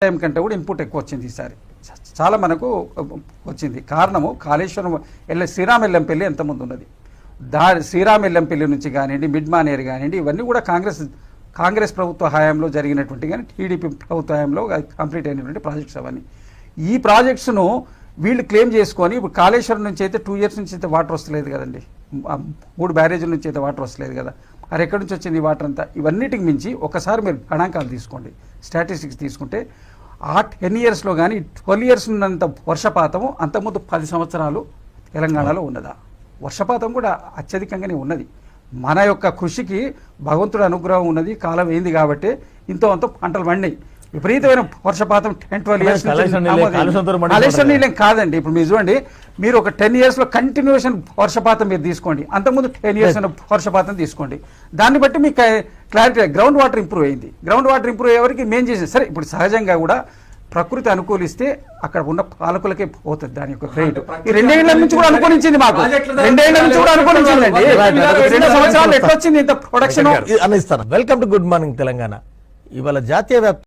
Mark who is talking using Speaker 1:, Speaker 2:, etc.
Speaker 1: Time కంటే కూడా input ఎక్కువ వచ్చింది ఈసారి చాలా మనకు వచ్చింది. కారణము కాళేశ్వరం శ్రీరామ్ ఎల్లంపల్లి ఎంతమంది ఉన్నది, శ్రీరామ్ ఎల్లంపల్లి నుంచి కానివ్వండి, మిడ్ మానేరు కానివ్వండి, ఇవన్నీ కూడా కాంగ్రెస్ ప్రభుత్వ హయాంలో జరిగినటువంటి కానీ టీడీపీ ప్రభుత్వ హయాంలో కంప్లీట్ అయినటువంటి ప్రాజెక్ట్స్ అవన్నీ. ఈ ప్రాజెక్ట్స్ను వీళ్ళు క్లెయిమ్ చేసుకొని ఇప్పుడు కాళేశ్వరం నుంచి అయితే 2 years నుంచి అయితే వాటర్ వస్తలేదు కదండి, 3 బ్యారేజీల నుంచి అయితే వాటర్ వస్తలేదు కదా, అది ఎక్కడి నుంచి వచ్చింది వాటర్ అంతా. ఇవన్నిటికి మించి ఒకసారి మీరు గణాంకాలు తీసుకోండి, స్టాటిస్టిక్స్ తీసుకుంటే ఆ 10 yearsలో కానీ 12 years ఉన్నంత వర్షపాతము అంతకుముందు 10 సంవత్సరాలు తెలంగాణలో ఉన్నదా? వర్షపాతం కూడా అత్యధికంగానే ఉన్నది. మన యొక్క కృషికి భగవంతుడి అనుగ్రహం ఉన్నది, కాలం అయింది కాబట్టి ఇంతో అంత పంటలు పండినాయి. విపరీతమైన వర్షపాతం 10-12 years కాళేశ్వరం నీళ్ళేం కాదండి. ఇప్పుడు మీరు చూడండి, మీరు ఒక 10 yearsలో కంటిన్యూషన్ వర్షపాతం మీరు తీసుకోండి, అంతకుముందు 10 years వర్షపాతం తీసుకోండి, దాన్ని బట్టి మీకు క్లారిటీ. గ్రౌండ్ వాటర్ ఇంప్రూవ్ అయింది. గ్రౌండ్ వాటర్ ఇంప్రూవ్ అయ్యేవరకు మేం చేసేది సరే. ఇప్పుడు సహజంగా కూడా ప్రకృతి అనుకూలిస్తే అక్కడ ఉన్న పాలకులకే పోతుంది దాని యొక్క క్రెడిట్. ఈ 2 ఏళ్ల నుంచి కూడా అనుకూలించింది, మాకు 2 ఏళ్ల నుంచి కూడా అనుకూలించిందండి. 2 సంవత్సరాలు ఎట్లా వచ్చింది ఇంత production.
Speaker 2: Welcome to good morning Telangana. ఇవాళ జాతీయ